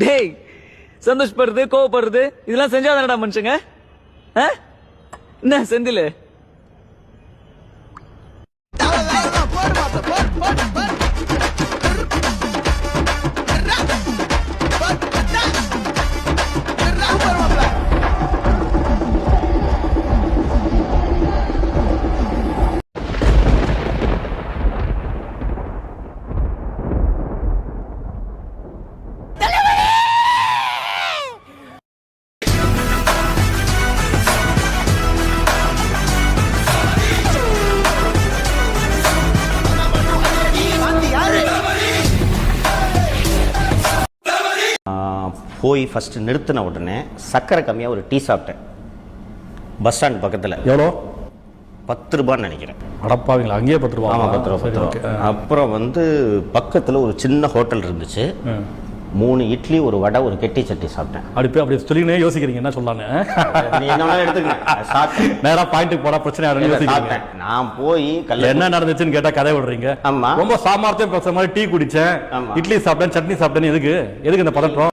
டேய், சந்தோஷப்படுறது கோவப்படுறது இதெல்லாம் செஞ்சாதானடா மனுஷங்க? என்ன செந்தில்? போய் ஃபஸ்ட்டு நிறுத்தின உடனே சக்கரை கம்மியாக ஒரு டீ சாப்பிட்டேன் பஸ் ஸ்டாண்ட் பக்கத்தில். எவ்வளோ? 10 ரூபான்னு நினைக்கிறேன். அடப்பாவீங்களா? அங்கேயே 10 ரூபா? ஆமாம், 10 ரூபா. அப்புறம் பக்கத்தில் ஒரு சின்ன ஹோட்டல் இருந்துச்சு. 3 இட்லி, ஒரு வடை, ஒரு கெட்டி சட்னி சாப்பிட்டேன். அப்படி சொல்லினே யோசிக்கிறீங்க என்ன சொல்லலான்னு. நீ என்ன எடுத்துக்கேன், நேராக பாயிண்ட்டுக்கு போனால் பிரச்சனை யோசிக்கிறேன். நான் போய் என்ன நடந்துச்சுன்னு கேட்டால் கதை விடுறீங்க. ஆமாம், ரொம்ப சாமர்த்தியம் பேசுற மாதிரி டீ குடித்தேன், இட்லி சாப்பிட்டேன், சட்னி சாப்பிட்டேன்னு எதுக்கு இந்த பதற்றம்?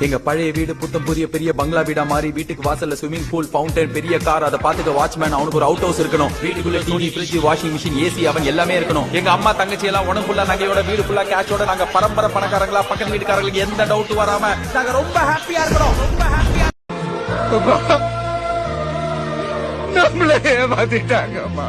எங்க பழைய வீடு புத்தம் புதிய பெரிய பங்களா வீடா மாறி வீட்டுக்கு வாசல்ல ஸ்விமிங் பூல், ஃபவுண்டன், பெரிய கார், அதை பார்த்துக்க வாட்ச்மேன், அவனுக்கு ஒரு அவுட் ஹவுஸ் இருக்கணும். வீட்டுக்குள்ள TV, fridge, washing machine, AC, அவன் எல்லாமே இருக்கணும். எங்க அம்மா தங்கச்சி எல்லாம் உடம்பு ஃபுல்லா நகையோட, வீடு ஃபுல்லா கேஷோட, நாங்க பரம்பரை பணக்காரங்களா, பக்கத்து வீட்டுக்காரங்களுக்கு எந்த டவுட் வராம நாங்க ரொம்ப ஹாப்பியா இருக்கிறோம். ரொம்ப ஹாப்பியா. நம்மளே ஏமாத்திட்டாங்கம்மா.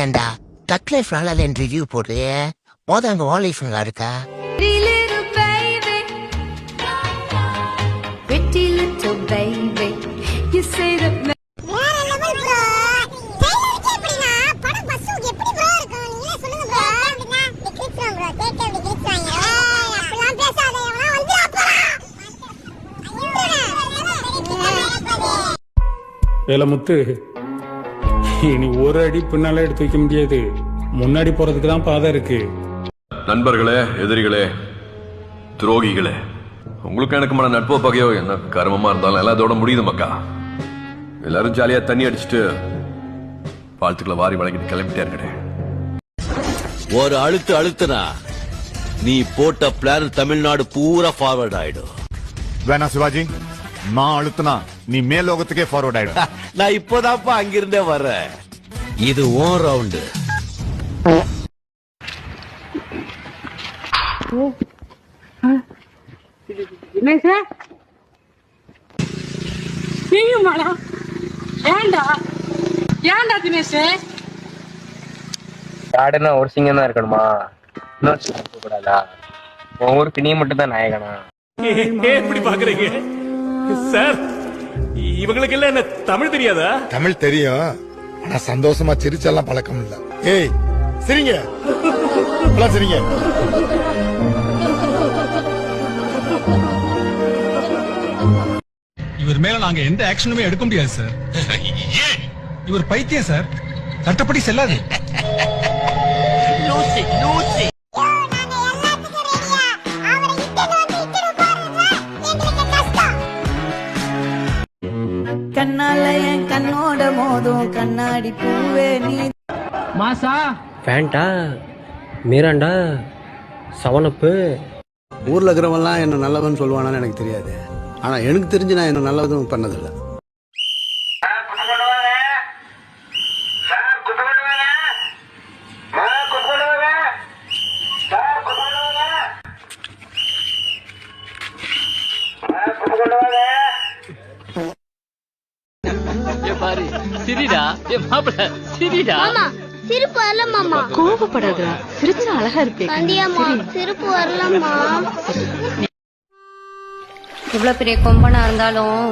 ஏண்டா டக் லைஃப் நல்லா ரிவ்யூ போடுறியே, அங்க வால் லைஃப் நல்லா இருக்கா? வேலமுத்து, இனி ஒரு அடி பின்னால எடுத்து வைக்க முடியாது, முன்னாடி போறதுக்கு தான் பாதை இருக்கு. நண்பர்களே, எதிரிகளே, துரோகிகளே, உங்களுக்கு எனக்குமான நட்போ பகையோ என்ன கர்மமா இருந்தாலும் எல்லாம் அதோட முடியுது மக்கா. எல்லாரும் ஜாலியா தண்ணி அடிச்சுட்டு வாழ்த்துக்களை வாரி வழங்கிட்டு கிளம்பிட்டே இருக்கேன். ஒரு அழுத்துனா நீ போட்ட பிளான் தமிழ்நாடு பூரா ஃபார்வர்ட் ஆயிடும். வேணா சிவாஜி, நான் அழுத்துனா நீ மேலோகத்துக்கே ஃபார்வர்ட் ஆயிடும். நான் இப்போதான்ப்பா அங்கிருந்தே வர்றேன். இது ஓன் ரவுண்டு. காடுனா ஒரு சிங்கம் தான் இருக்கணுமா? இன்னொரு சிங்கம் கூடாதா? உன் ஊருக்கு நீ மட்டும் தான் நாயகனா? எப்படி பாக்குறீங்க சார்? இவங்களுக்கு எல்லாம் என்ன தமிழ் தெரியாதா? தமிழ் தெரியும், ஆனா சந்தோஷமா சிரிச்செல்லாம் பழக்கம் இல்ல. ஏய் சரிங்க, சரிங்க. இவர் மேல நாங்க எந்த ஆக்ஷனுமே எடுக்க முடியாது சார். இவர் பைத்தியம் சார், சட்டப்படி செல்லாது. கண்ணால என் கண்ணோட மோதும் கண்ணாடி பூவே நீ. மாசா பேண்டா, மீராண்டா, சவனப்பு. ஊர்ல இருக்கிறவன்லாம் என்ன நல்லவன் சொல்லுவானான்னு எனக்கு தெரியாது, ஆனா எனக்கு தெரிஞ்சு நான் என்ன நல்லதும் பண்ணதில்லை. சிரிடா, மாப்பிள்ள சிரிடா. சிரிப்பு வரலம்மா. கோபப்படாத, சிரிச்சா அழகா இருப்பேன். சிரிப்பு வரலம்மா. இவ்வளவு பெரிய கொம்பனா இருந்தாலும்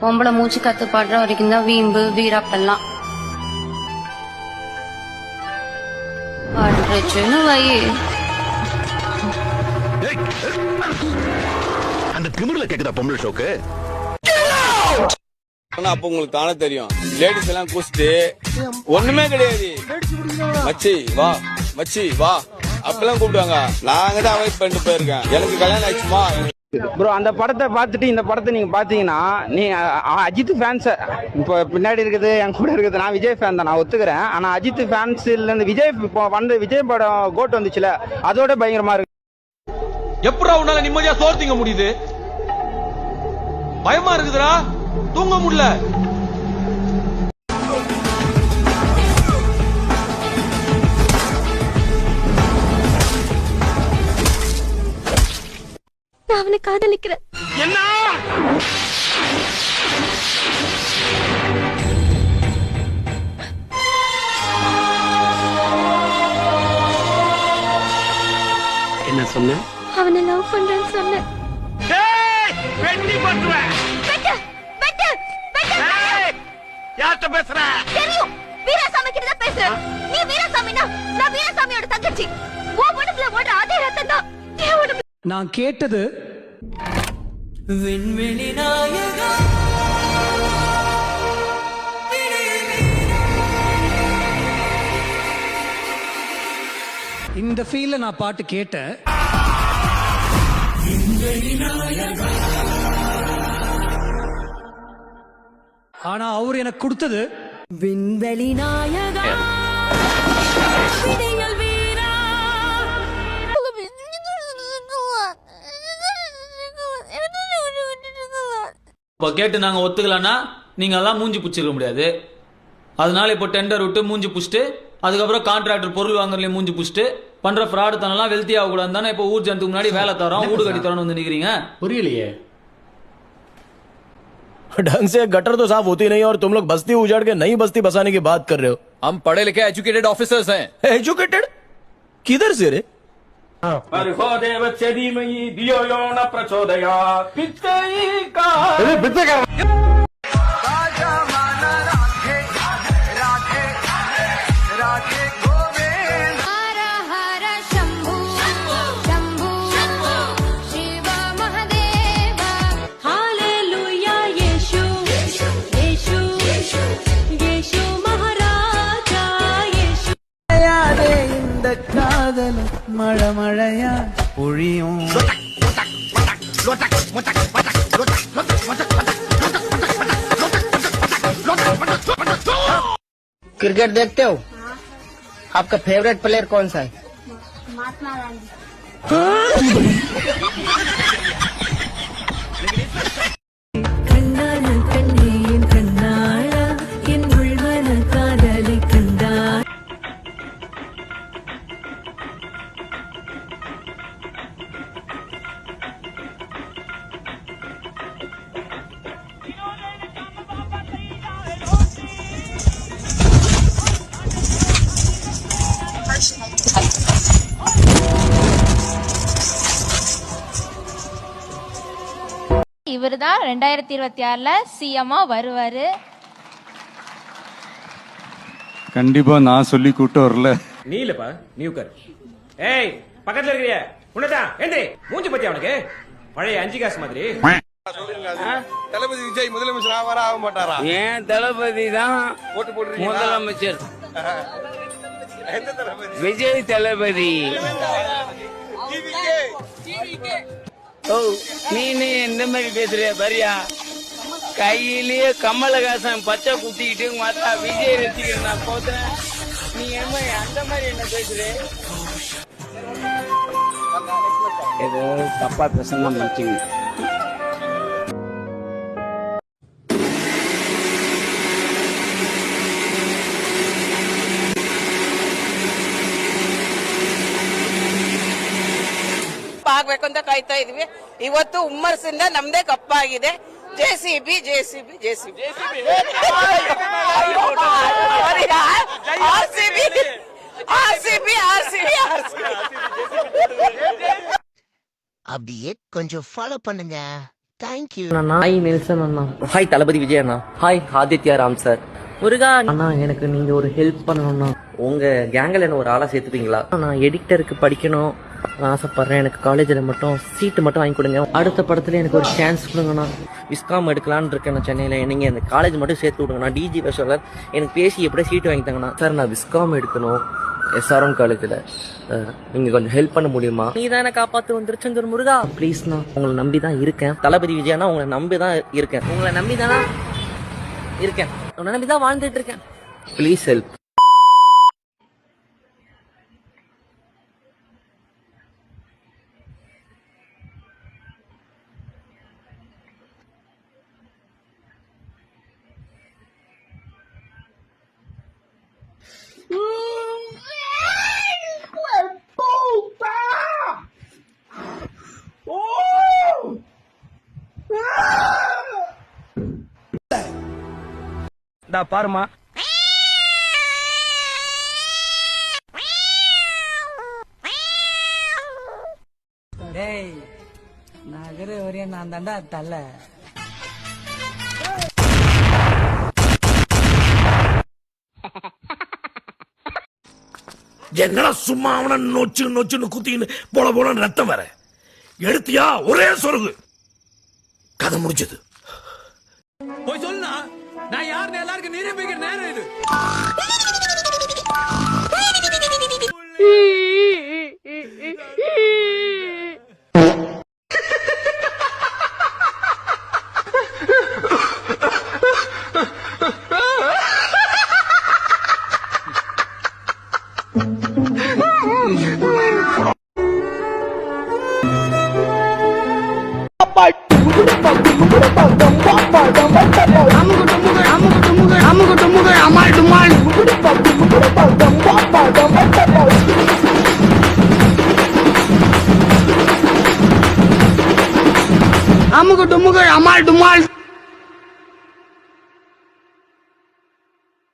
பொம்பளை மூச்சு கத்து பாடுற வரைக்கும் தான் வீம்பு வீராப்பெல்லாம் பாடுறச்சுன்னு வை. அந்த திமிர்ல கேக்குதா பொம்பளை ஷோக்கு? அப்ப உங்களுக்கு தானே தெரியும் லேடிஸ் எல்லாம் கூச்சிட்டு ஒண்ணுமே கிடையாது மச்சி வா மச்சி வா அப்பெல்லாம் கூப்பிடுவாங்க. நாங்க தான் அவாய்ட் பண்ணிட்டு போயிருக்கேன். எனக்கு கல்யாணம் ஆயிடுச்சுமா. ப்ரோ அந்த படத்தை பார்த்துட்டு இந்த படத்தை நீங்க பாத்தீங்கன்னா நீ அஜித் ஃபேன்ஸ் இப்போ பின்னாடி இருக்குது என் கூட இருக்குது. நான் விஜய் ஃபேன் தான், நான் ஒத்துக்கிறேன். ஆனா அஜித் ஃபேன்ஸ் இருந்து விஜய் இப்போ வந்து விஜய் படம் கோட் வந்துச்சுல, அதோட பயங்கரமா இருக்கு. எப்படா உன்னால நிம்மதியா சோறு திங்க முடியுது? பயமா இருக்குதுடா, தூங்க முடியல. நான் அவனை காதலிக்கிறேன். என்ன என்ன சொன்ன? அவனை லவ் பண்றேன்னு சொன்னேன். யார்கிட்ட பேசுற? தெரியும், வீராசாமி கிட்ட தான் பேசுறேன். நீ வீராசாமினா நான் வீராசாமியோட தங்கச்சி. உன் உடம்புல ஓடுற அதே ரத்தம் தான் என் உடம்புல. நான் கேட்டது விண்வெளி நாயகா இந்த ஃபீல்ல நான் பாட்டு கேட்டேன். ஆனா அவர் எனக்கு கொடுத்தது விண்வெளி நாயகா விடியல் வீரா. இப்போ கேட்டு நாங்க ஒத்துக்கலன்னா நீங்க எல்லாம் மூஞ்சி புடிச்சிருக்க முடியாது. அதனால இப்போ டெண்டர் விட்டு மூஞ்சி புடிச்சிட்டு அதுக்கப்புறம் கான்ட்ராக்டர் பொருள் வாங்குறதுல மூஞ்சி புடிச்சிட்டு பண்ற ஃப்ராடு தனெல்லாம் வெல்த்தி ஆக கூடாது தானே இப்போ ஊர் ஜனத்துக்கு முன்னாடி வேலை தரோம் வீடு கட்டி தரோம்னு வந்து நிக்கிறீங்க. புரியலையே. ढंग से गटर तो साफ होती नहीं और तुम लोग बस्ती उजाड़ के नई बस्ती बसाने की बात कर रहे हो. हम पढ़े लिखे एजुकेटेड ऑफिसर्स हैं. एजुकेटेड किधर से रे? மழை மழையா பொழியும். क्रिकेट देखते हो? आपका फेवरेट प्लेयर कौन सा है? महात्मा गांधी. கண்ணான கண்ணே என் கண்ணாளா என் உள்மன காதலை கண்டா. இவர் தான் 2026ல சிஎம்ஆ வருவாரு. கண்டிப்பா நான் சொல்லி கூட்டு வரல. நீ இல்லப்பா, நீ உட்கார். ஏய் பக்கத்துல இருக்கிறிய உன்னதான் ஏண்டி மூஞ்சி பத்தி அவனுக்கு பழைய 5 காசு மாதிரி. தளபதி விஜய் முதலமைச்சர் ஆவாரா ஆக மாட்டாரா? ஏன் தளபதி தான் போட்டு போடுறீங்க. முதலமைச்சர் எந்த தளபதி? விஜய் தளபதி. ஓ நீ எந்த மாதிரி பேசுறிய பாரியா? கையிலேயே கமலஹாசன் பச்சை குத்திக்கிட்டு மாத்தா விஜய் ரசிகர் நான் போத்தேன். நீ அந்த மாதிரி என்ன பேசுற? ஏதோ தப்பா பேசணும் நினைச்சீங்க. ಆಗ್ಬೇಕು ಅಂತ ಕಾಯ್ತಾ ಇದ್ವಿ. ಇವತ್ತು ಹುಮ್ಮರ್ಸಿಂದ ನಮ್ದೇ ಕಪ್ಪಾಗಿದೆ. JCB JCB JCB RCB RCB RCB அப்படியே கொஞ்சம் ஃபாலோ பண்ணுங்க. தேங்க்யூ. ஹாய் நெல்சன் அண்ணா. ஹாய் தளபதி விஜய் அண்ணா. Hi Aditya Ram sir. முருகா அண்ணா, எனக்கு நீங்க ஒரு ஹெல்ப் பண்ணணும்னா உங்க கேங்கில் என்ன ஒரு ஆளா சேர்த்துப்பீங்களா? நான் எடிட்டருக்கு படிக்கணும், நான் ஆசைப்படுறேன், எனக்கு காலேஜில் மட்டும் சீட்டு மட்டும் வாங்கி கொடுங்க. அடுத்த படத்தில் எனக்கு ஒரு சான்ஸ் கொடுங்கண்ணா. விஸ்காம் எடுக்கலான்னு இருக்கேன் நான் சென்னையில். நீங்கள் அந்த காலேஜ் மட்டும் சேர்த்து விடுங்கண்ணா. டிஜி பேசுவார், எனக்கு பேசி எப்படியே சீட்டு வாங்கி தாங்கண்ணா. சார் நான் விஸ்காம் எடுக்கணும் SRM காலேஜில், நீங்கள் கொஞ்சம் ஹெல்ப் பண்ண முடியுமா? நீ தான் என்ன காப்பாற்று வந்துருச்சுங்கிற முருகா, ப்ளீஸ்ண்ணா. உங்களை நம்பி தான் இருக்கேன். தளபதி விஜயனா உங்களை நம்பி தான் இருக்கேன். உங்களை நம்பி தானா இருக்கேன், உங்களை நம்பி தான் வாழ்ந்துட்டு இருக்கேன். Please help. பாருமா, டேய் நகர வரையும் நான் தாண்டா தலை. என்னடா சும்மா அவன நொச்சுன்னு குத்தின்னு போல ரத்தம் வர எடுத்தியா? ஒரே சொருகு, கதை முடிஞ்சது. போய் சொல்லுனா, நான் யாருன்னு எல்லாருக்கும் நிரூபிக்கிற நேரம் இது. அமுகு டுமுகு அமால் டுமால்.